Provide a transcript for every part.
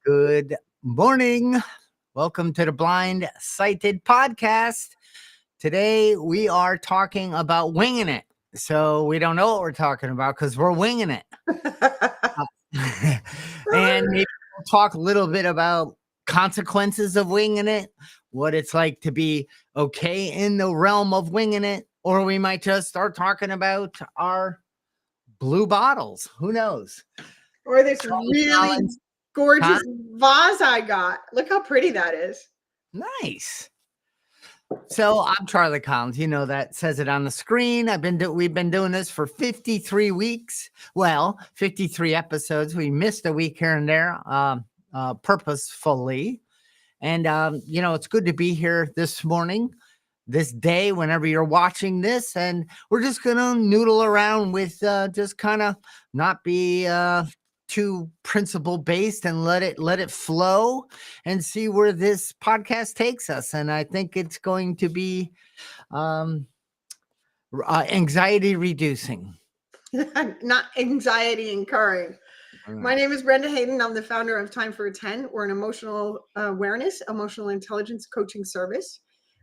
Good morning. Welcome to the Blind Sighted Podcast. Today we are talking about winging it. So we don't know what we're talking about because we're winging it. And maybe we'll talk a little bit about consequences of winging it, what it's like to be okay in the realm of winging it, or we might just start talking about our blue bottles. Who knows? Or this really Collins. gorgeous vase I got. Look how pretty that is. Nice. So I'm Charlie Collins. You know that says it on the screen. We've been doing this for 53 weeks. Well, 53 episodes. We missed a week here and there, purposefully. And it's good to be here this morning, this day, whenever you're watching this. And we're just gonna noodle around with just kind of not be too principle based and let it flow and see where this podcast takes us. And I think it's going to be anxiety reducing, not anxiety incurring. My name is Brenda Hayden. I'm the founder of Time for a 10. We're an emotional awareness, emotional intelligence coaching service.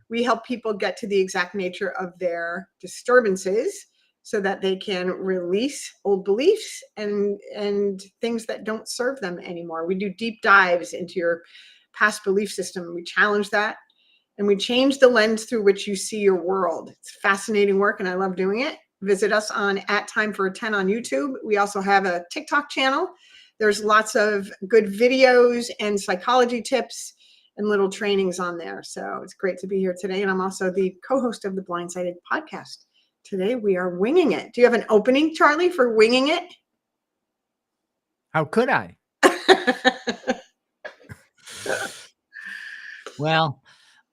We help people get to the exact nature of their disturbances so that they can release old beliefs and things that don't serve them anymore. We do deep dives into your past belief system. We challenge that and we change the lens through which you see your world. It's fascinating work and I love doing it. Visit us on @Time410 on YouTube. We also have a TikTok channel. There's lots of good videos and psychology tips and little trainings on there. So it's great to be here today. And I'm also the co-host of the Blindsided podcast. Today we are winging it. Do you have an opening, Charlie, for winging it? How could I? Well,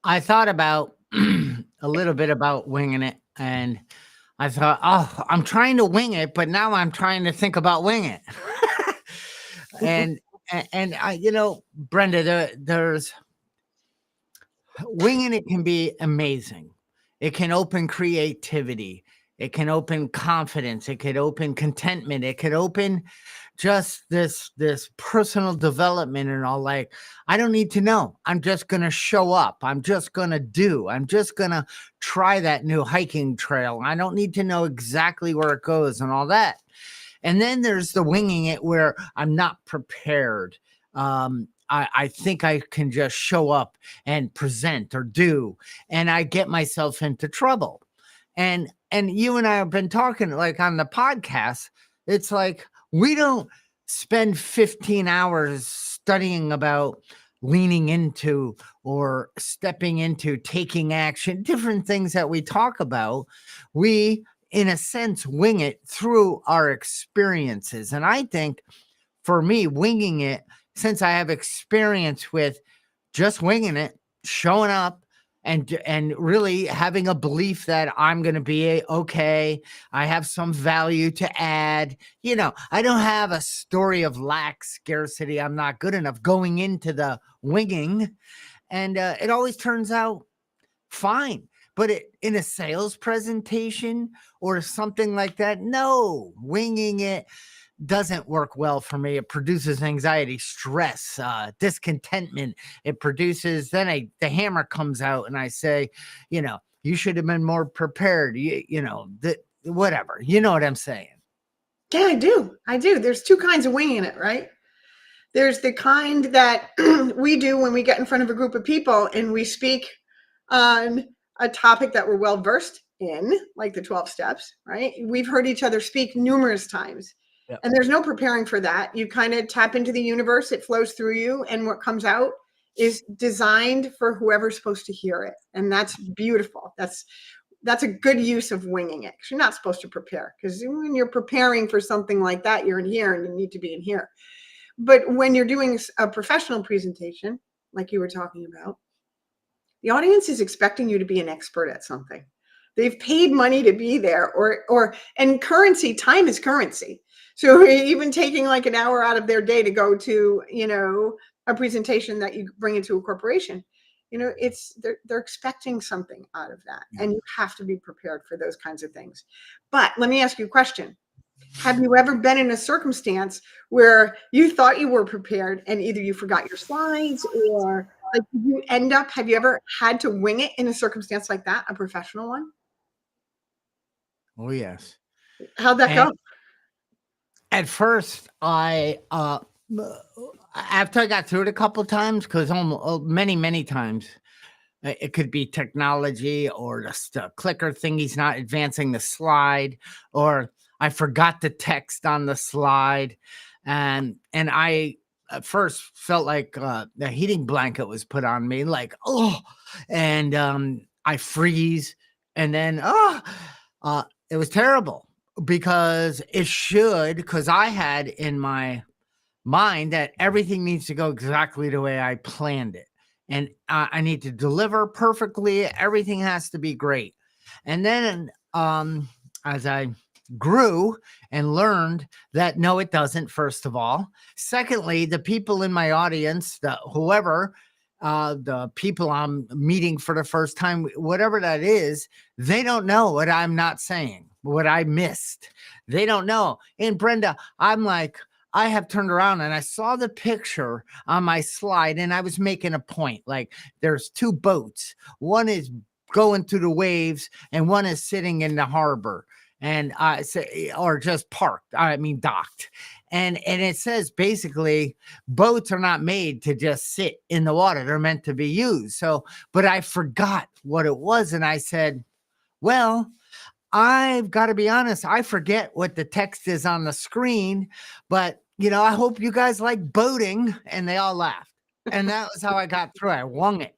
I thought about a little bit about winging it, and I thought, I'm trying to wing it, but now I'm trying to think about winging it. and I, Brenda, there's winging it can be amazing. It can open creativity. It can open confidence. It could open contentment. It could open just this personal development and all. Like, I don't need to know. I'm just going to show up. I'm just going to do. I'm just going to try that new hiking trail. I don't need to know exactly where it goes and all that. And then there's the winging it where I'm not prepared. I think I can just show up and present or do, and I get myself into trouble. And you and I have been talking like on the podcast, it's like we don't spend 15 hours studying about leaning into or stepping into, taking action, different things that we talk about. We, in a sense, wing it through our experiences. And I think for me, winging it, since I have experience with just winging it, showing up and really having a belief that I'm going to be okay. I have some value to add. I don't have a story of lack, scarcity. I'm not good enough going into the winging. And it always turns out fine. But in a sales presentation or something like that, no, winging it doesn't work well for me. It produces anxiety, stress, discontentment. It produces, then the hammer comes out and I say, you should have been more prepared. Whatever. You know what I'm saying? Yeah, I do. There's two kinds of winging it, right? There's the kind that we do when we get in front of a group of people and we speak on a topic that we're well versed in, like the 12 steps, right? We've heard each other speak numerous times. Yep. And there's no preparing for that. You kind of tap into the universe, it flows through you, and what comes out is designed for whoever's supposed to hear it. And that's beautiful. That's a good use of winging it. You're not supposed to prepare, because when you're preparing for something like that, you're in here and you need to be in here. But when you're doing a professional presentation, like you were talking about, the audience is expecting you to be an expert at something. They've paid money to be there, and currency, time is currency. So even taking like an hour out of their day to go to, a presentation that you bring into a corporation, they're expecting something out of that. And you have to be prepared for those kinds of things. But let me ask you a question. Have you ever been in a circumstance where you thought you were prepared and either you forgot your slides or like you end up, have you ever had to wing it in a circumstance like that, a professional one? Oh, yes. How'd that And go? at first, after I got through it a couple times, because many, many times, it could be technology or just a clicker thingy's not advancing the slide, or I forgot the text on the slide, and I at first felt like the heating blanket was put on me, like and I freeze, and then it was terrible because because I had in my mind that everything needs to go exactly the way I planned it. And I need to deliver perfectly. Everything has to be great. And then as I grew and learned that no, it doesn't, first of all. Secondly, the people in my audience, the people I'm meeting for the first time, whatever that is, they don't know what I'm not saying, what I missed. They don't know. And Brenda, I'm like, I have turned around and I saw the picture on my slide and I was making a point. Like there's two boats. One is going through the waves and one is sitting in the harbor and or just parked. I mean, docked. And it says basically boats are not made to just sit in the water. They're meant to be used. So, but I forgot what it was. And I said, well, I've got to be honest, I forget what the text is on the screen, but I hope you guys like boating. And they all laughed. And that was how I got through. I wung it.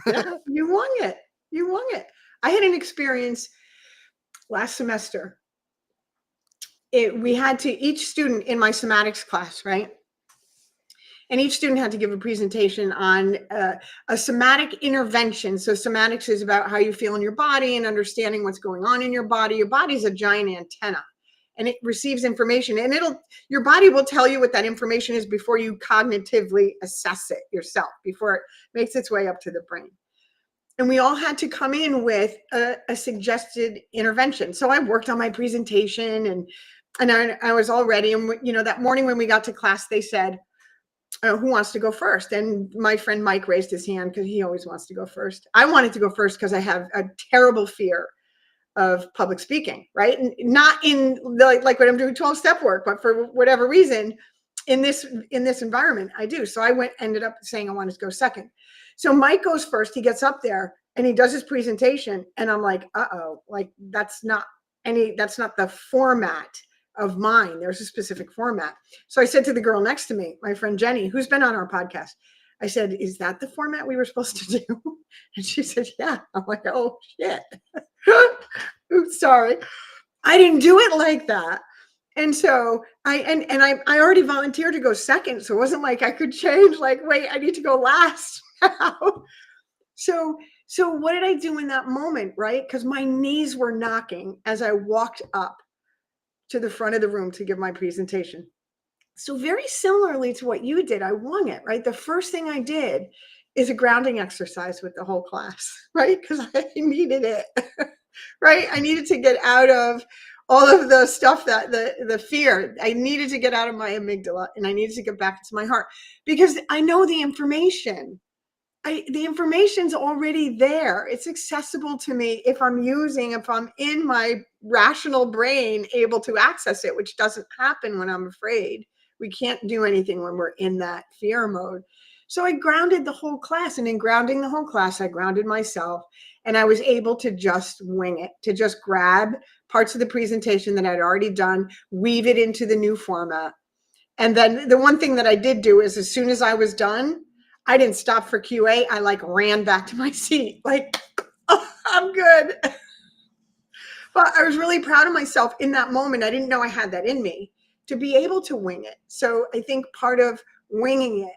Yeah, you won it. You won it. I had an experience last semester. We had to, each student in my somatics class, right? And each student had to give a presentation on a somatic intervention. So somatics is about how you feel in your body and understanding what's going on in your body. Your body's a giant antenna and it receives information, and your body will tell you what that information is before you cognitively assess it yourself, before it makes its way up to the brain. And we all had to come in with a suggested intervention. So I worked on my presentation and I was all ready. And that morning when we got to class, they said, who wants to go first? And my friend Mike raised his hand because he always wants to go first. I wanted to go first because I have a terrible fear of public speaking, right? And not in like when I'm doing 12-step work, but for whatever reason, in this environment, I do. So I ended up saying I wanted to go second. So Mike goes first. He gets up there and he does his presentation, and I'm like, like that's not the format of mine. There's a specific format. So I said to the girl next to me, my friend Jenny, who's been on our podcast, I said, is that the format we were supposed to do? And she said, yeah. I'm like, oh shit. Oops, sorry. I didn't do it like that. And so I already volunteered to go second. So it wasn't like I could change, like, wait, I need to go last. So what did I do in that moment, right? Because my knees were knocking as I walked up to the front of the room to give my presentation. So very similarly to what you did, I won it, right? The first thing I did is a grounding exercise with the whole class, right? Because I needed it, right? I needed to get out of all of the stuff that the fear, I needed to get out of my amygdala and I needed to get back into my heart because I know the information. The information's already there. It's accessible to me if I'm in my rational brain able to access it, which doesn't happen when I'm afraid. We can't do anything when we're in that fear mode. So I grounded the whole class, and in grounding the whole class, I grounded myself, and I was able to just wing it, to just grab parts of the presentation that I'd already done, weave it into the new format. And then the one thing that I did do is as soon as I was done, I didn't stop for QA. I like ran back to my seat, like, oh, I'm good. But I was really proud of myself in that moment. I didn't know I had that in me to be able to wing it. So I think part of winging it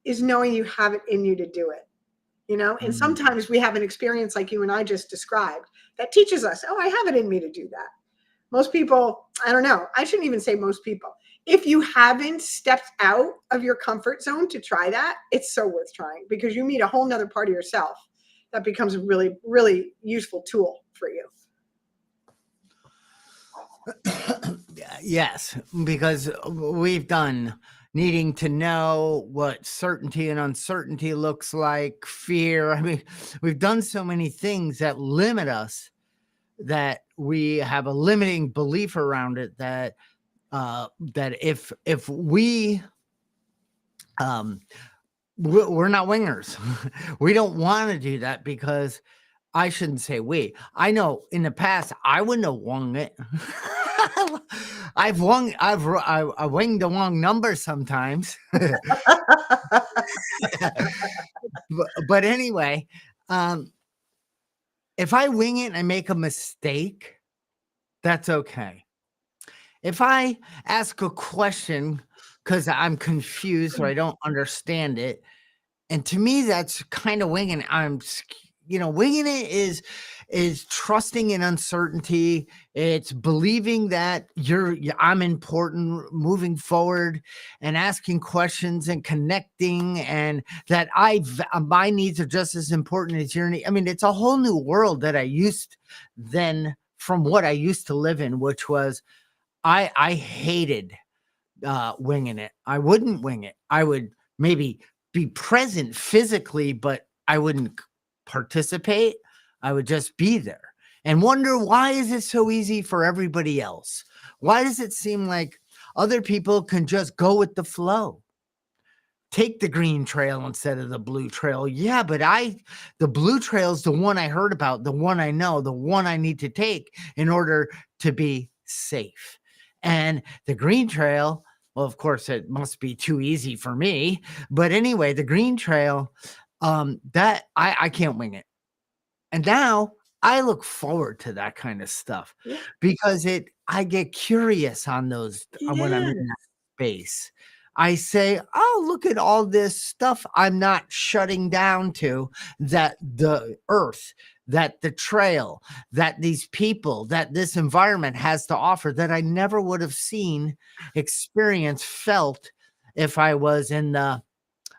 is knowing you have it in you to do it, and sometimes we have an experience like you and I just described that teaches us, oh, I have it in me to do that. Most people, I don't know, I shouldn't even say most people. If you haven't stepped out of your comfort zone to try that, it's so worth trying because you meet a whole nother part of yourself that becomes a really, really useful tool for you. Yes, because we've done needing to know what certainty and uncertainty looks like, fear. I mean, we've done so many things that limit us, that we have a limiting belief around it, that that if we um we're not wingers. We don't want to do that, because I shouldn't say we. I know in the past I wouldn't have wung it. I winged the wrong number sometimes. But anyway, um, if I wing it and I make a mistake, that's okay. If I ask a question because I'm confused or I don't understand it, and to me, that's kind of winging it. Winging it is trusting in uncertainty. It's believing that I'm important, moving forward and asking questions and connecting, and that my needs are just as important as your need. I mean, it's a whole new world that I used then from what I used to live in, which was I hated winging it. I wouldn't wing it. I would maybe be present physically, but I wouldn't participate. I would just be there and wonder, why is it so easy for everybody else? Why does it seem like other people can just go with the flow? Take the green trail instead of the blue trail. Yeah, but the blue trail is the one I heard about, the one I know, the one I need to take in order to be safe. And the green trail, well, of course, it must be too easy for me. But anyway, the green trail, that I can't wing it. And now I look forward to that kind of stuff, Yeah. because I get curious on those when I'm in Yeah. that space. I say, "Oh, look at all this stuff I'm not shutting down to, that the earth, that the trail, that these people, that this environment has to offer, that I never would have seen, experienced, felt if I was in the,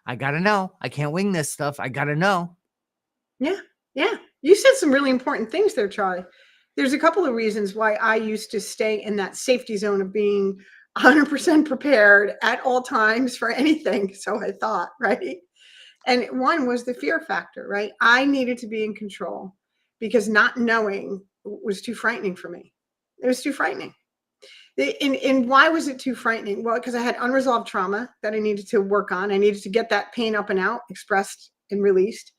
I gotta know. I can't wing this stuff. I gotta know." Yeah. Yeah. You said some really important things there, Charlie. There's a couple of reasons why I used to stay in that safety zone of being 100% prepared at all times for anything. So I thought, right? And one was the fear factor, right? I needed to be in control because not knowing was too frightening for me. It was too frightening. And why was it too frightening? Well, because I had unresolved trauma that I needed to work on. I needed to get that pain up and out, expressed and released,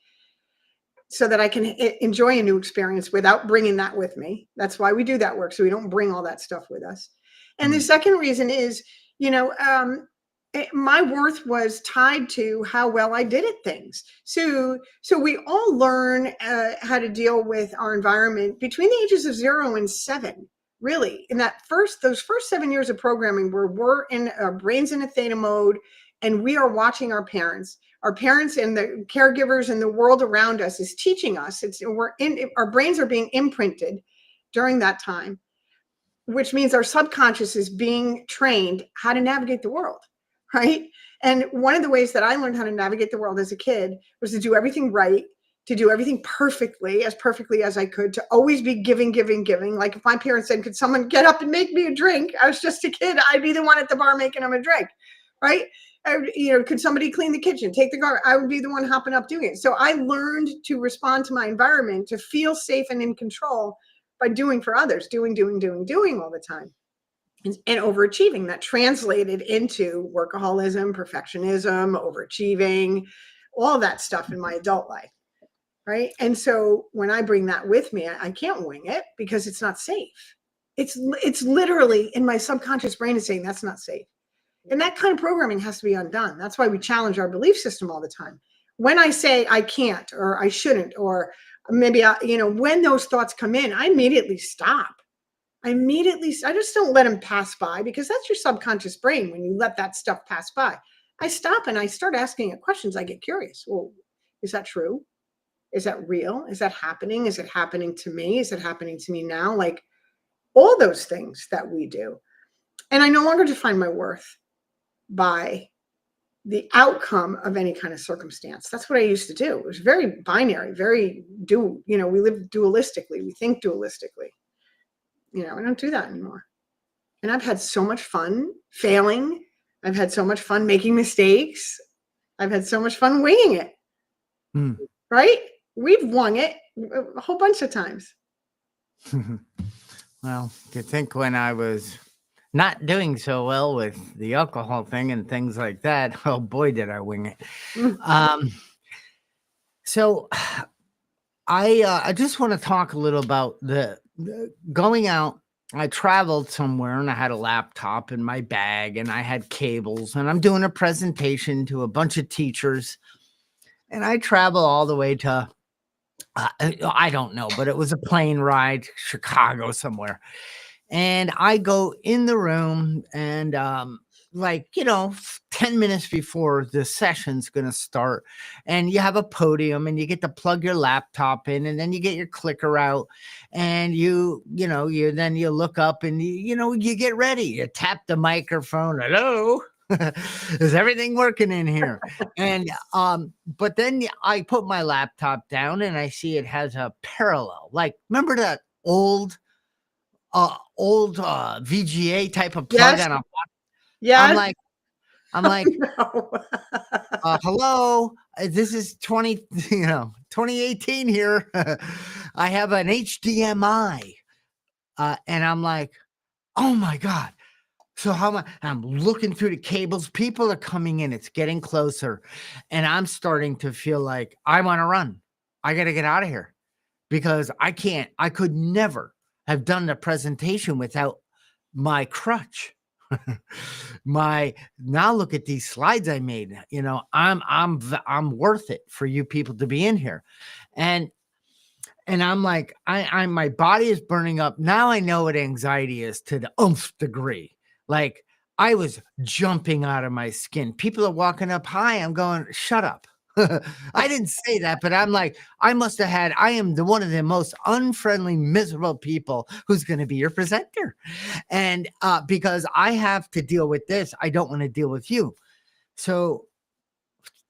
so that I can enjoy a new experience without bringing that with me. That's why we do that work, so we don't bring all that stuff with us. And the Mm. second reason is, my worth was tied to how well I did at things. So we all learn how to deal with our environment between the ages of 0 and 7. Really, in those first 7 years of programming, where we're in our brains in a theta mode, and we are watching our parents. Our parents and the caregivers and the world around us is teaching us. Our brains are being imprinted during that time, which means our subconscious is being trained how to navigate the world, right? And one of the ways that I learned how to navigate the world as a kid was to do everything right, to do everything perfectly as I could, to always be giving, giving, giving. Like if my parents said, "Could someone get up and make me a drink?" I was just a kid. I'd be the one at the bar making them a drink, right? Could somebody clean the kitchen, take the garbage? I would be the one hopping up doing it. So I learned to respond to my environment, to feel safe and in control by doing for others, doing all the time, and overachieving. That translated into workaholism, perfectionism, overachieving, all that stuff in my adult life, right? And so when I bring that with me, I can't wing it because it's not safe. It's literally in my subconscious brain is saying that's not safe. And that kind of programming has to be undone. That's why we challenge our belief system all the time. When I say I can't, or I shouldn't, or maybe when those thoughts come in, I immediately stop. I just don't let them pass by, because that's your subconscious brain. When you let that stuff pass by, I stop and I start asking it questions. I get curious. Well, is that true? Is that real? Is that happening? Is it happening to me? Is it happening to me now? Like all those things that we do. And I no longer define my worth by the outcome of any kind of circumstance. That's what I used to do. It was very binary, we live dualistically. We think dualistically. I don't do that anymore. And I've had so much fun failing. I've had so much fun making mistakes. I've had so much fun winging it. Hmm. Right? We've wung it a whole bunch of times. Well, to think when I was not doing so well with the alcohol thing and things like that, oh boy, did I wing it. Mm. So I just want to talk a little about the going out. I traveled somewhere and I had a laptop in my bag and I had cables and I'm doing a presentation to a bunch of teachers. And I travel all the way to, I don't know, but it was a plane ride, Chicago somewhere. And I go in the room and, like, 10 minutes before the session's going to start, and you have a podium and you get to plug your laptop in and then you get your clicker out and then you look up and you get ready. You tap the microphone. Hello. Is everything working in here? And but then I put my laptop down and I see it has a parallel. Like, remember that old VGA type of plug Yes. on a I'm Yes. like I'm like, No. hello, this is 2018 here. I have an HDMI. And I'm like, oh my God. So how am I? I'm looking through the cables. People are coming in. It's getting closer. And I'm starting to feel like I want to run. I got to get out of here because I could never have done the presentation without my crutch. Now look at these slides I made. I'm worth it for you people to be in here. And I'm like, I'm my body is burning up. Now I know what anxiety is to the oomph degree. Like, I was jumping out of my skin. People are walking up. Hi, I'm going, shut up. I didn't say that, but I'm like, I am one of the most unfriendly, miserable people who's going to be your presenter. And because I have to deal with this, I don't want to deal with you. So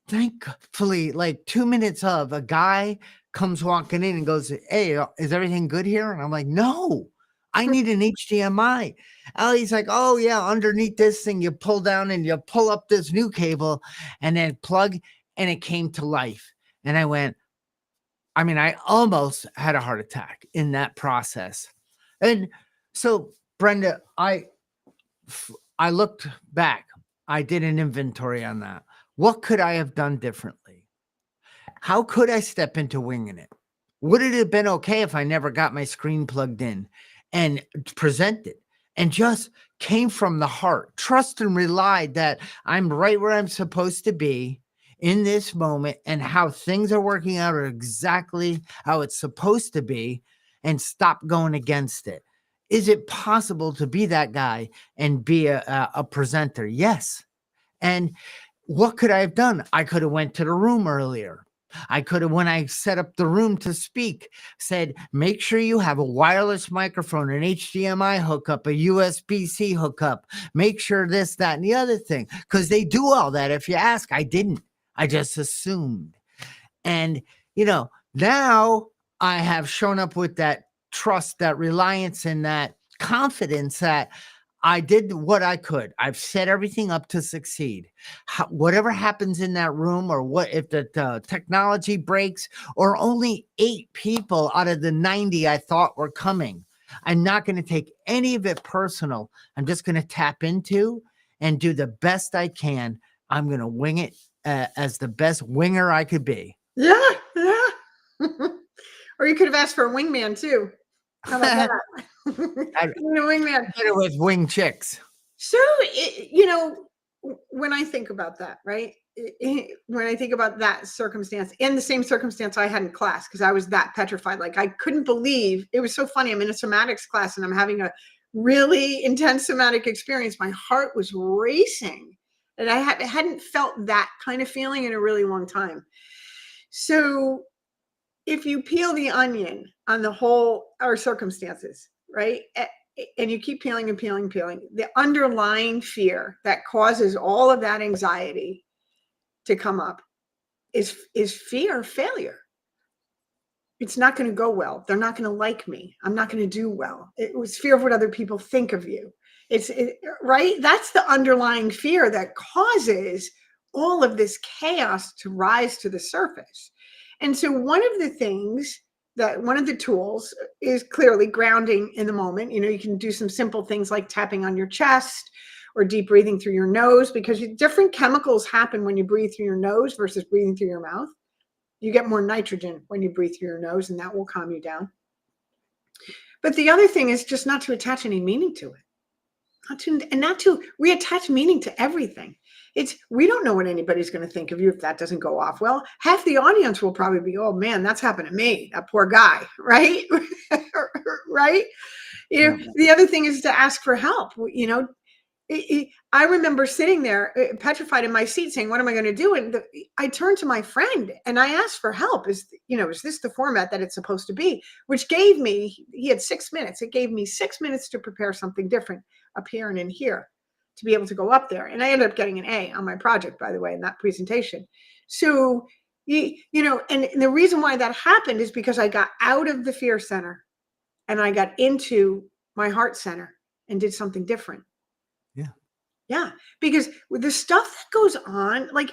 thankfully, like 2 minutes of a guy comes walking in and goes, hey, is everything good here? And I'm like, no, I need an HDMI. He's like, oh yeah, underneath this thing, you pull down and you pull up this new cable and then plug, and it came to life. And I almost had a heart attack in that process. And so, Brenda, I looked back. I did an inventory on that. What could I have done differently? How could I step into winging it? Would it have been okay if I never got my screen plugged in and presented and just came from the heart, trust and relied that I'm right where I'm supposed to be in this moment and how things are working out are exactly how it's supposed to be, and stop going against it? Is it possible to be that guy and be a presenter? Yes. And what could I have done? I could have went to the room earlier. I could have, when I set up the room to speak, said, make sure you have a wireless microphone, an HDMI hookup, a USB-C hookup. Make sure this, that, and the other thing. Because they do all that. If you ask, I didn't. I just assumed. And, now I have shown up with that trust, that reliance, and that confidence that I did what I could. I've set everything up to succeed. Whatever happens in that room, or what if the technology breaks, or only 8 people out of the 90 I thought were coming, I'm not going to take any of it personal. I'm just going to tap into and do the best I can. I'm going to wing it as the best winger I could be. Yeah. Or you could have asked for a wingman too. How about that? I Wingman. did it with wing chicks. So, when I think about that, right? When I think about that circumstance, in the same circumstance I had in class, because I was that petrified, like I couldn't believe, it was so funny. I'm in a somatics class and I'm having a really intense somatic experience. My heart was racing, and I hadn't felt that kind of feeling in a really long time. So if you peel the onion on our circumstances, right? And you keep peeling and peeling and peeling, the underlying fear that causes all of that anxiety to come up is fear of failure. It's not going to go well. They're not going to like me. I'm not going to do well. It was fear of what other people think of you. Right. That's the underlying fear that causes all of this chaos to rise to the surface. And so one of the tools is clearly grounding in the moment. You can do some simple things like tapping on your chest or deep breathing through your nose, because different chemicals happen when you breathe through your nose versus breathing through your mouth. You get more nitrogen when you breathe through your nose, and that will calm you down. But the other thing is just not to attach any meaning to it. We attach meaning to everything. We don't know what anybody's going to think of you if that doesn't go off well. Half the audience will probably be, oh man, that's happened to me, that poor guy, right? Right? The other thing is to ask for help. I remember sitting there petrified in my seat saying, what am I going to do? And I turned to my friend and I asked for help. Is this the format that it's supposed to be? Which he had 6 minutes. It gave me 6 minutes to prepare something different up here and in here to be able to go up there. And I ended up getting an A on my project, by the way, in that presentation. So, and the reason why that happened is because I got out of the fear center and I got into my heart center and did something different. Yeah, because with the stuff that goes on, like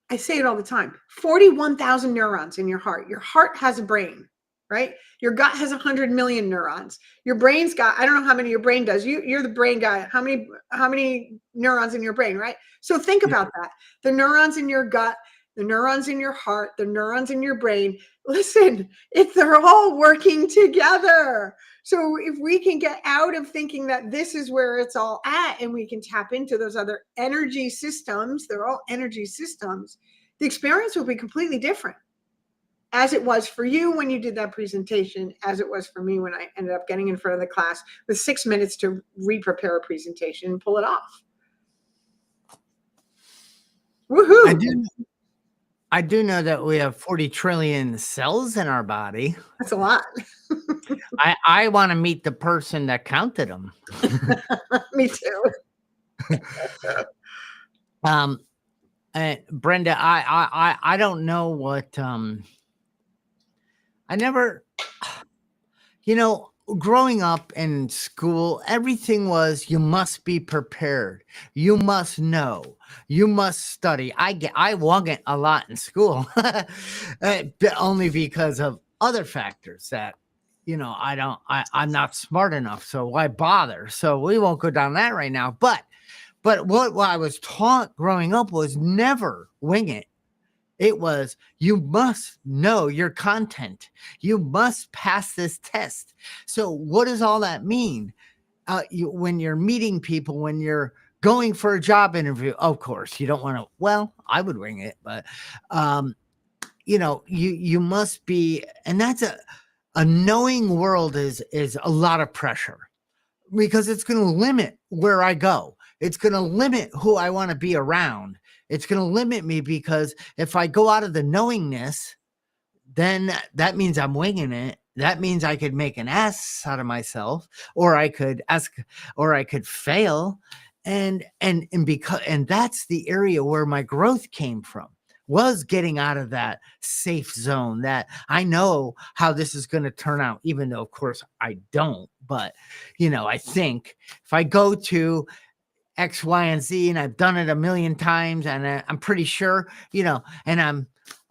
I say it all the time, 41,000 neurons in your heart. Your heart has a brain, right? Your gut has 100 million neurons. Your brain's got, I don't know how many your brain does. You're the brain guy. How many neurons in your brain, right? So think about that. The neurons in your gut, the neurons in your heart, the neurons in your brain. Listen, they're all working together. So if we can get out of thinking that this is where it's all at and we can tap into those other energy systems, they're all energy systems, the experience will be completely different. As it was for you when you did that presentation, as it was for me when I ended up getting in front of the class with 6 minutes to re-prepare a presentation and pull it off. Woohoo! I do know that we have 40 trillion cells in our body. That's a lot. I want to meet the person that counted them. Me too. Brenda, I don't know what I never, growing up in school, everything was, you must be prepared. You must know. You must study. I wasn't a lot in school, only because of other factors that, I'm not smart enough. So why bother? So we won't go down that right now. But what I was taught growing up was never wing it. It was, you must know your content. You must pass this test. So what does all that mean? When you're meeting people, when you're going for a job interview, of course, you don't want to, well, I would wing it, but, you must be, and that's a knowing world is a lot of pressure because it's going to limit where I go. It's going to limit who I want to be around. It's going to limit me because if I go out of the knowingness, then that means I'm winging it. That means I could make an ass out of myself, or I could fail. And that's the area where my growth came from, was getting out of that safe zone that I know how this is going to turn out, even though of course I don't, but I think if I go to X, Y, and Z, and I've done it a million times, and I'm pretty sure, and I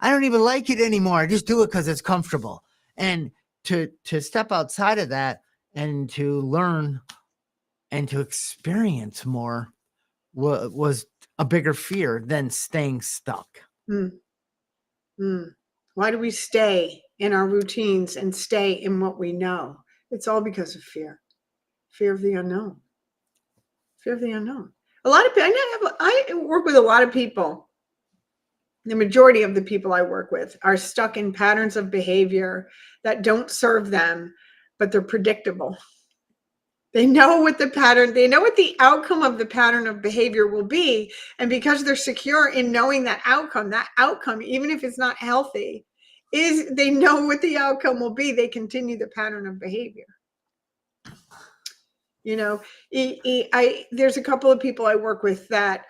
don't even like it anymore. I just do it because it's comfortable. And to step outside of that and to learn and to experience more was a bigger fear than staying stuck. Why do we stay in our routines and stay in what we know? It's all because of fear of the unknown. Fear of the unknown. A lot of people, I work with a lot of people. The majority of the people I work with are stuck in patterns of behavior that don't serve them, but they're predictable. They know what the outcome of the pattern of behavior will be. And because they're secure in knowing that outcome, even if it's not healthy, they know what the outcome will be. They continue the pattern of behavior. There's a couple of people I work with that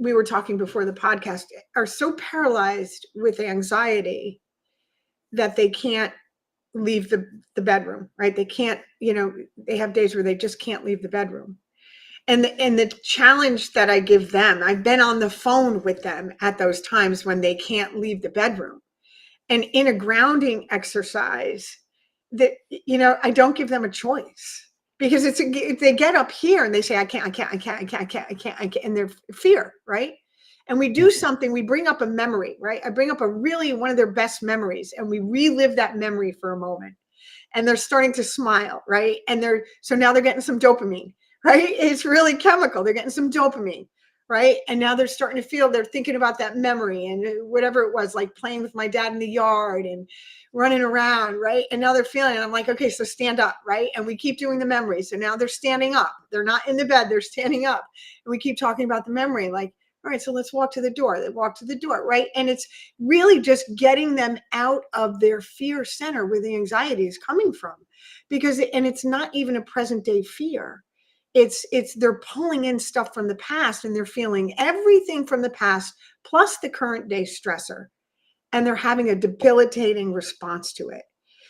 we were talking before the podcast are so paralyzed with anxiety that they can't leave the bedroom, right? They can't, they have days where they just can't leave the bedroom. And the challenge that I give them, I've been on the phone with them at those times when they can't leave the bedroom. And in a grounding exercise that, I don't give them a choice, because if they get up here and they say, I can't, and they're fear, right? And we do something, we bring up a memory, right? I bring up one of their best memories, and we relive that memory for a moment, and they're starting to smile, right? So now they're getting some dopamine, right? It's really chemical. They're getting some dopamine, right? And now they're starting to feel, they're thinking about that memory and whatever it was, like playing with my dad in the yard and running around, right? And now they're feeling it. I'm like, okay, so stand up, right? And we keep doing the memory. So now they're standing up. They're not in the bed, they're standing up. And we keep talking about the memory, like, all right, so let's walk to the door. They walk to the door, right? And it's really just getting them out of their fear center where the anxiety is coming from. And it's not even a present day fear. It's they're pulling in stuff from the past, and they're feeling everything from the past plus the current day stressor. And they're having a debilitating response to it.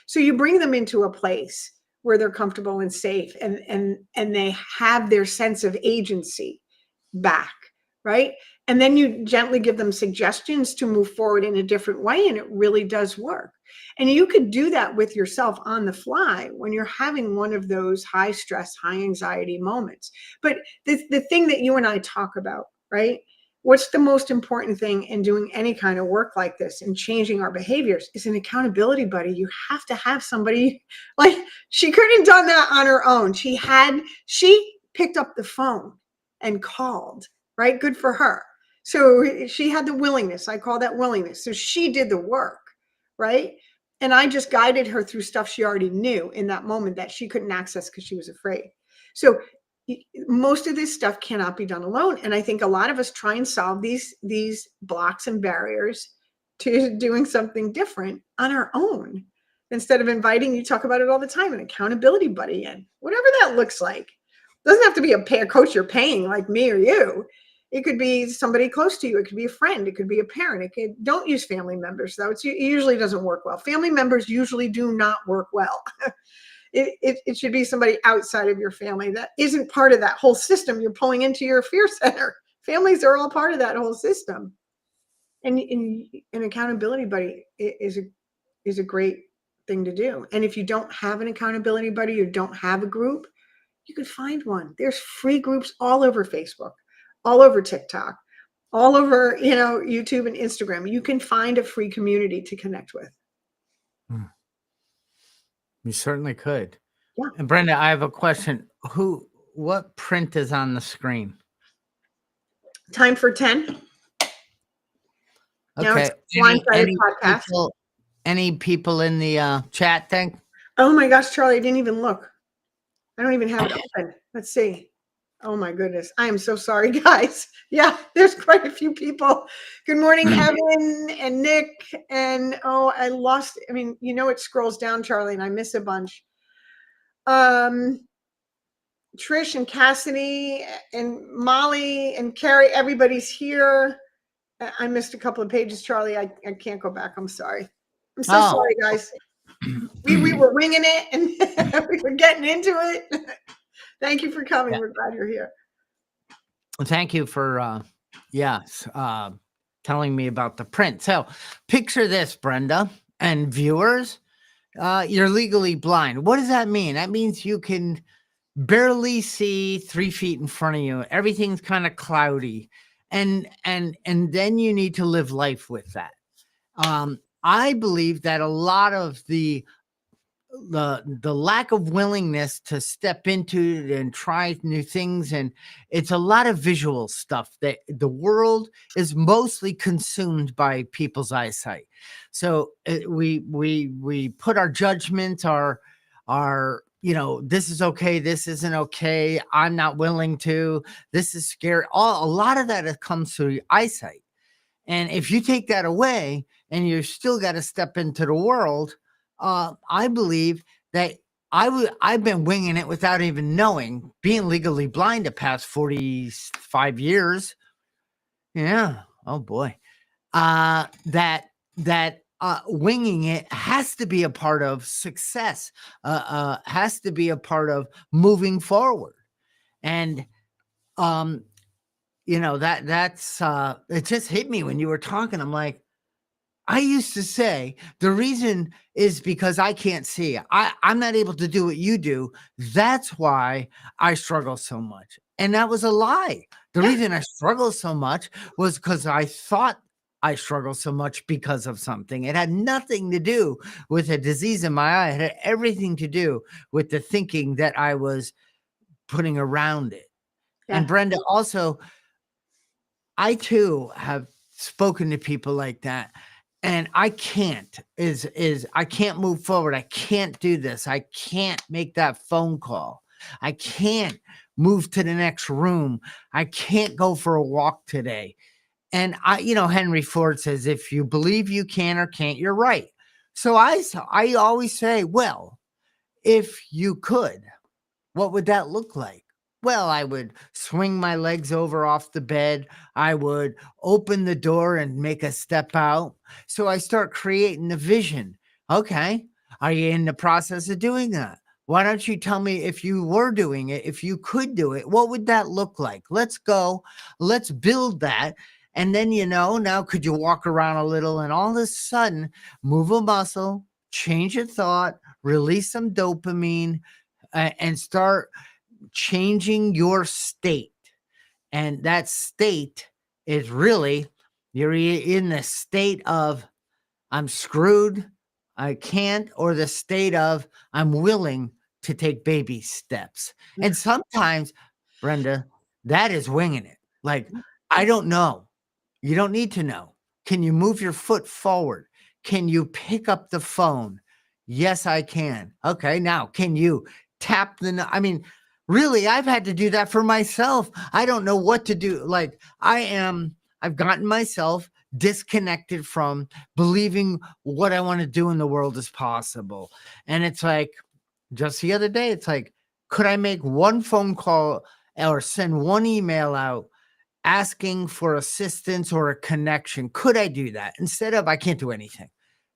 So you bring them into a place where they're comfortable and safe, and they have their sense of agency back, right? And then you gently give them suggestions to move forward in a different way, and it really does work. And you could do that with yourself on the fly when you're having one of those high stress, high anxiety moments. But the thing that you and I talk about, right? What's the most important thing in doing any kind of work like this and changing our behaviors is an accountability buddy. You have to have somebody, like, she couldn't have done that on her own. She picked up the phone and called, right? Good for her. So she had the willingness. I call that willingness. So she did the work, right? And I just guided her through stuff she already knew in that moment that she couldn't access because she was afraid. So most of this stuff cannot be done alone. And I think a lot of us try and solve these blocks and barriers to doing something different on our own, instead of inviting, you talk about it all the time, an accountability buddy in, whatever that looks like. It doesn't have to be a coach you're paying like me or you. It could be somebody close to you. It could be a friend. It could be a parent. Don't use family members, though. It usually doesn't work well. Family members usually do not work well. It should be somebody outside of your family that isn't part of that whole system you're pulling into your fear center. Families are all part of that whole system. And an accountability buddy is a great thing to do. And if you don't have an accountability buddy, or don't have a group, you could find one. There's free groups all over Facebook, all over TikTok, all over, YouTube and Instagram. You can find a free community to connect with. You certainly could. Yeah. And Brenda, I have a question. What print is on the screen? Time for 10. Okay. Any people in the chat thing? Oh my gosh, Charlie, I didn't even look. I don't even have it open. Let's see. Oh my goodness. I am so sorry, guys. Yeah, there's quite a few people. Good morning, Evan and Nick. And it scrolls down, Charlie, and I miss a bunch. Trish and Cassidy and Molly and Carrie, everybody's here. I missed a couple of pages, Charlie. I can't go back. I'm sorry. I'm so sorry, guys. We were winging it, and we were getting into it. Thank you for coming. Yeah. We're glad you're here. Thank you for, telling me about the print. So picture this, Brenda and viewers. You're legally blind. What does that mean? That means you can barely see 3 feet in front of you. Everything's kind of cloudy. And then you need to live life with that. I believe that a lot of the lack of willingness to step into it and try new things, and it's a lot of visual stuff that the world is mostly consumed by people's eyesight. So we put our judgments, our this is okay, this isn't okay, I'm not willing to, this is scary. A lot of that comes through eyesight. And if you take that away and you still got to step into the world, I believe that I've been winging it without even knowing, being legally blind the past 45 years. Yeah. Oh boy. That winging it has to be a part of success, has to be a part of moving forward. And, um, that's it just hit me when you were talking. I'm like, I used to say the reason is because I can't see. I'm not able to do what you do. That's why I struggle so much. And that was a lie. The Yeah. reason I struggle so much was because I thought I struggled so much because of something. It had nothing to do with a disease in my eye. It had everything to do with the thinking that I was putting around it. And Yeah. Brenda, also, I too have spoken to people like that, and I can't is I can't move forward. I can't do this. I can't make that phone call. I can't move to the next room. I can't go for a walk today. And Henry Ford says, if you believe you can or can't, you're right. So I always say, well, if you could, what would that look like? Well, I would swing my legs over off the bed. I would open the door and make a step out. So I start creating the vision. Okay. Are you in the process of doing that? Why don't you tell me if you were doing it, if you could do it, what would that look like? Let's go. Let's build that. And then, now could you walk around a little and all of a sudden move a muscle, change a thought, release some dopamine, and start changing your state. And that state is really, you're in the state of I'm screwed, I can't, or the state of I'm willing to take baby steps. Yeah. And sometimes, Brenda, that is winging it. Like, I don't know. You don't need to know. Can you move your foot forward? Can you pick up the phone? Yes, I can. Okay, now can you tap I mean, really, I've had to do that for myself. I don't know what to do. Like, I've gotten myself disconnected from believing what I want to do in the world is possible. And it's like, just the other day, it's like, could I make one phone call or send one email out asking for assistance or a connection? Could I do that instead of I can't do anything?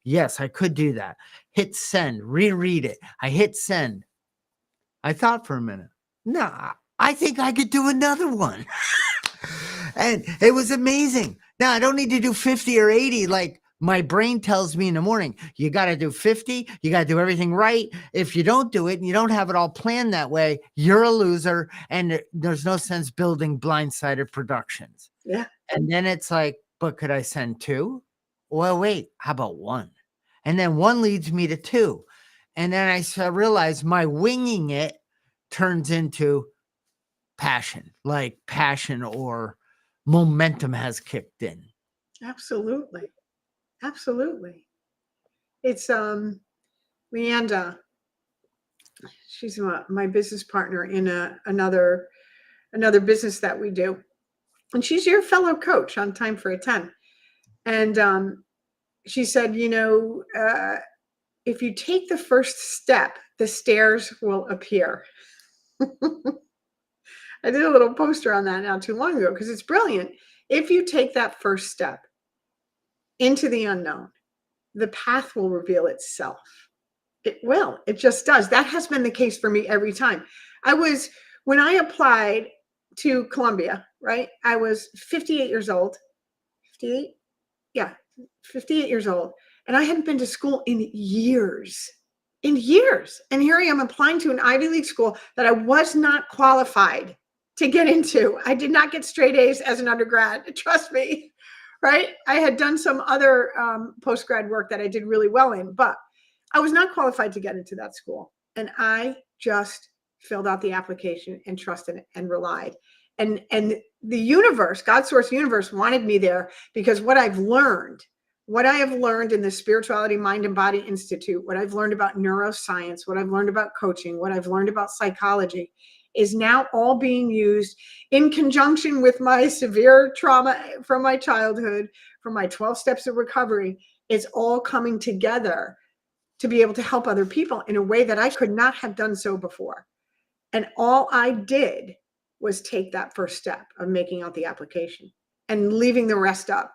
Yes, I could do that. Hit send, reread it. I hit send. I thought for a minute. No, I think I could do another one. And it was amazing. Now I don't need to do 50 or 80 like my brain tells me in the morning. You got to do 50. You got to do everything right. If you don't do it and you don't have it all planned that way, you're a loser. And there's no sense building blindsided productions. Yeah. And then it's like, but could I send 2? Well, wait, how about 1? And then 1 leads me to 2. And then I realized my winging it turns into passion or momentum has kicked in. Absolutely. Absolutely. It's Leanda. She's my business partner in another business that we do. And she's your fellow coach on Time for a 10. And she said, if you take the first step, the stairs will appear. I did a little poster on that not too long ago because it's brilliant. If you take that first step into the unknown, the path will reveal itself. It will. It just does. That has been the case for me every time. When I applied to Columbia, right? I was 58 years old. 58? Yeah, 58 years old. And I hadn't been to school in years. And here I am applying to an Ivy League school that I was not qualified to get into. I did not get straight A's as an undergrad. Trust me, right? I had done some other post-grad work that I did really well in, but I was not qualified to get into that school. And I just filled out the application and trusted and relied. And the universe, God source universe, wanted me there because what I have learned in the Spirituality, Mind and Body Institute, what I've learned about neuroscience, what I've learned about coaching, what I've learned about psychology is now all being used in conjunction with my severe trauma from my childhood, from my 12 steps of recovery. It's all coming together to be able to help other people in a way that I could not have done so before. And all I did was take that first step of making out the application and leaving the rest up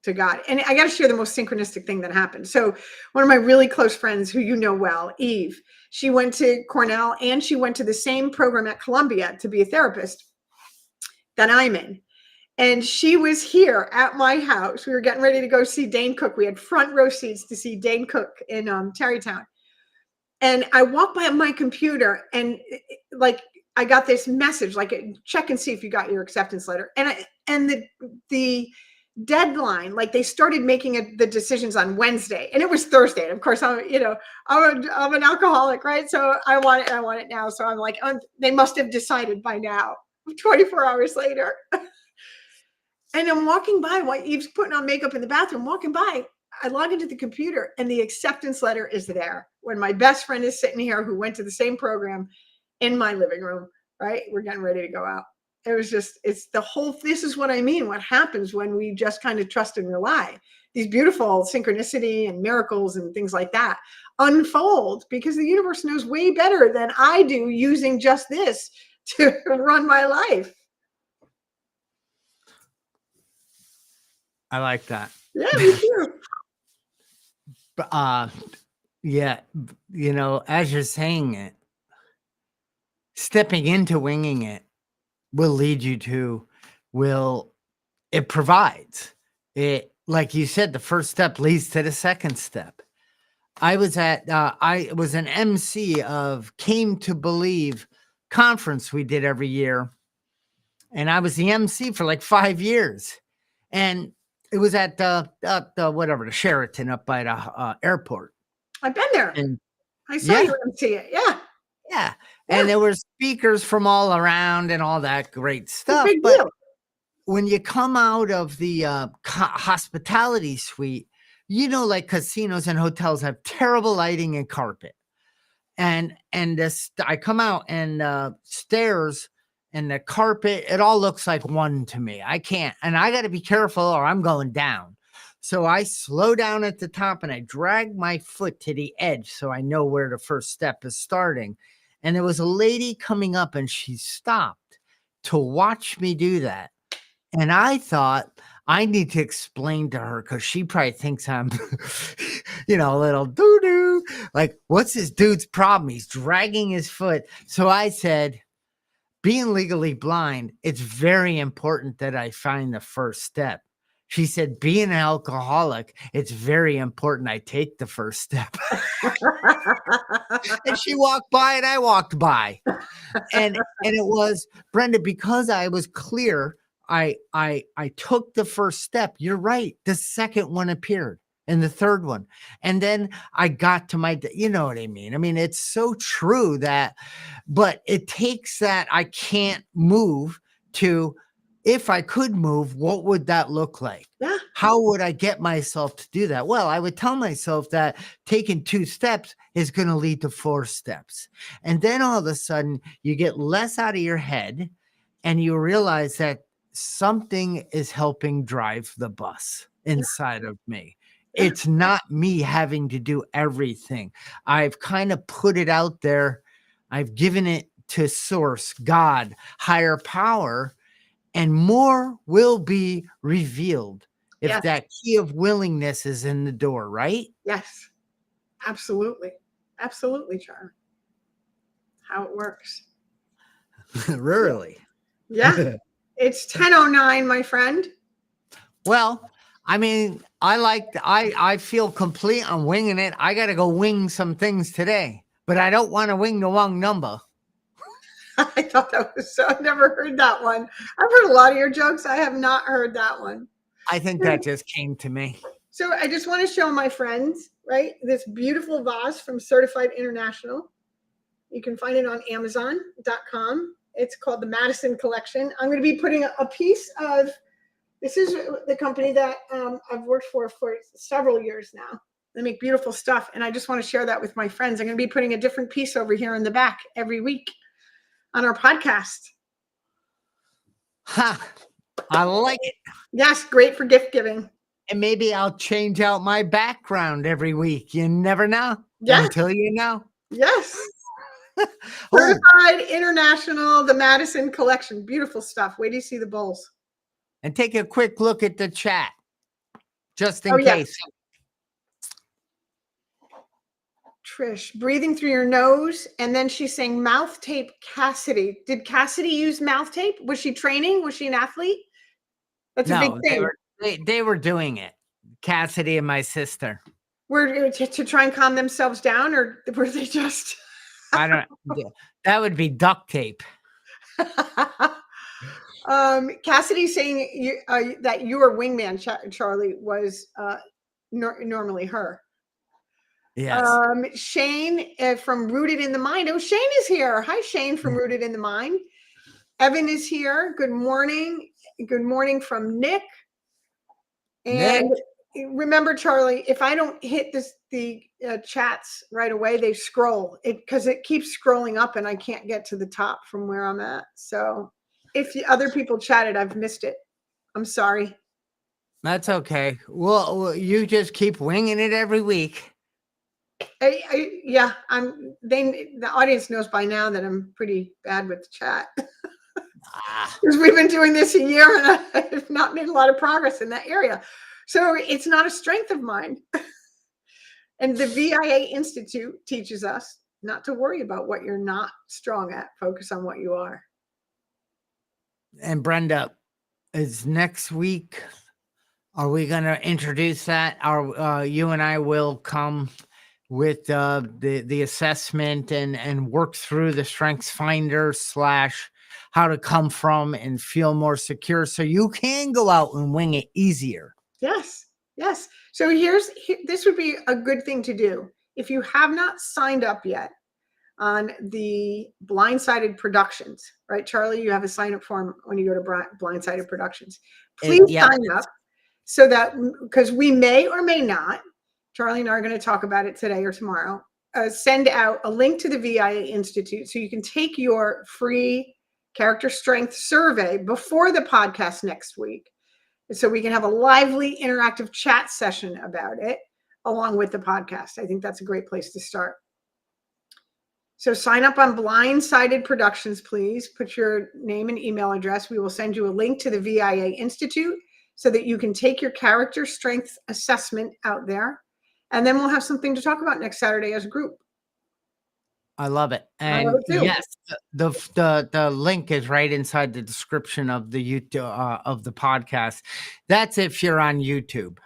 to God. And I got to share the most synchronistic thing that happened. So one of my really close friends who you know well, Eve, she went to Cornell and she went to the same program at Columbia to be a therapist that I'm in. And she was here at my house. We were getting ready to go see Dane Cook. We had front row seats to see Dane Cook in Tarrytown. And I walked by my computer and like I got this message, like check and see if you got your acceptance letter. And the deadline, like they started making the decisions on Wednesday, and it was Thursday. And of course, I'm an alcoholic, right? So I want it now. So I'm like, oh, they must have decided by now. 24 hours later. And I'm walking by while Eve's putting on makeup in the bathroom, walking by, I log into the computer and the acceptance letter is there when my best friend is sitting here who went to the same program in my living room, right? We're getting ready to go out. It was just, this is what I mean. What happens when we just kind of trust and rely. These beautiful synchronicity and miracles and things like that unfold because the universe knows way better than I do using just this to run my life. I like that. Yeah, me too. Yeah, as you're saying it, stepping into winging it will lead you to, it provides it. Like you said, the first step leads to the second step. I was an MC of Came to Believe conference we did every year. And I was the MC for like 5 years. And it was at the Sheraton up by the airport. I've been there. And I saw you MC it. Yeah. Yeah. And there were speakers from all around and all that great stuff. Big But deal. when you come out of the hospitality suite, like casinos and hotels have terrible lighting and carpet. And I come out and stairs and the carpet, it all looks like one to me. I can't, and I got to be careful or I'm going down. So I slow down at the top and I drag my foot to the edge so I know where the first step is starting. And there was a lady coming up and she stopped to watch me do that. And I thought I need to explain to her because she probably thinks I'm, a little doo-doo. Like, what's this dude's problem? He's dragging his foot. So I said, being legally blind, it's very important that I find the first step. She said, being an alcoholic, it's very important I take the first step. And she walked by and I walked by. And it was, Brenda, because I was clear, I took the first step. You're right. The second one appeared and the third one. And then I got to my, you know what I mean? I mean, it's so true but it takes that I can't move to, if I could move, what would that look like? Yeah. How would I get myself to do that? Well, I would tell myself that taking 2 steps is going to lead to 4 steps. And then all of a sudden you get less out of your head and you realize that something is helping drive the bus inside of me. It's not me having to do everything. I've kind of put it out there. I've given it to source, God, higher power, and more will be revealed if that key of willingness is in the door, right? Yes, absolutely. Absolutely, Charlie. How it works. Really? Yeah. It's 10:09, my friend. Well, I mean, I feel complete on winging it. I got to go wing some things today, but I don't want to wing the wrong number. I thought that was so, I've never heard that one. I've heard a lot of your jokes. I have not heard that one. I think that just came to me. So I just want to show my friends, right, this beautiful vase from Certified International. You can find it on Amazon.com. It's called the Madison Collection. I'm going to be putting a piece of, this is the company that I've worked for several years now. They make beautiful stuff. And I just want to share that with my friends. I'm going to be putting a different piece over here in the back every week on our podcast. Ha! I like it. Yes, great for gift giving. And maybe I'll change out my background every week. You never know. Yes. Until you know. Yes. Certified International, the Madison Collection. Beautiful stuff. Wait till you see the bowls. And take a quick look at the chat. just Oh, in yeah. case. Trish, breathing through your nose. And then she's saying mouth tape Cassidy. Did Cassidy use mouth tape? Was she training? Was she an athlete? That's a big No, thing. they were doing it. Cassidy and my sister. Were to try and calm themselves down, or were they just? I don't. That would be duct tape. Cassidy saying that your wingman, Charlie, was normally her. Yes. Shane from Rooted in the Mind. Oh, Shane is here. Hi, Shane from Rooted in the Mind. Evan is here. Good morning. Good morning from Nick. And remember, Charlie, if I don't hit the chats right away, they scroll because it keeps scrolling up and I can't get to the top from where I'm at. So if the other people chatted, I've missed it. I'm sorry. That's okay. Well, you just keep winging it every week. Yeah, the audience knows by now that I'm pretty bad with the chat. Because we've been doing this a year and I've not made a lot of progress in that area. So it's not a strength of mine. And the VIA Institute teaches us not to worry about what you're not strong at. Focus on what you are. And Brenda, is next week, are we going to introduce that? You and I will come with the assessment and work through the Strengths Finder / how to come from and feel more secure so you can go out and wing it easier. Yes. Yes. So this would be a good thing to do. If you have not signed up yet on the Blindsided Productions, right, Charlie, you have a sign up form when you go to Blindsided Productions. Please sign up so that, because we may or may not, Charlie and I are going to talk about it today or tomorrow, send out a link to the VIA Institute so you can take your free character strength survey before the podcast next week. So we can have a lively interactive chat session about it along with the podcast. I think that's a great place to start. So sign up on Blindsided Productions, please. Put your name and email address. We will send you a link to the VIA Institute so that you can take your character strength assessment out there. And then we'll have something to talk about next Saturday as a group. I love it. And yes, the link is right inside the description of the YouTube of the podcast. That's if you're on YouTube,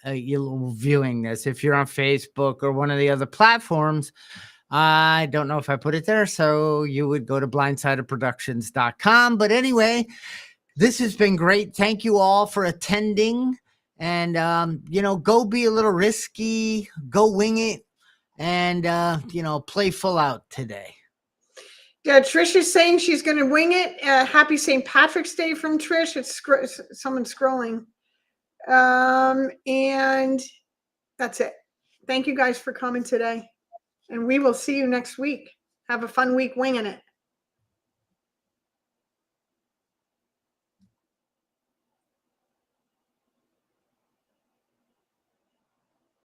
you're viewing this. If you're on Facebook or one of the other platforms, I don't know if I put it there. So you would go to blindsidedproductions.com. But anyway, this has been great. Thank you all for attending. And, go be a little risky, go wing it. And, play full out today. Yeah, Trish is saying she's going to wing it. Happy St. Patrick's Day from Trish. It's someone scrolling. And that's it. Thank you guys for coming today. And we will see you next week. Have a fun week winging it.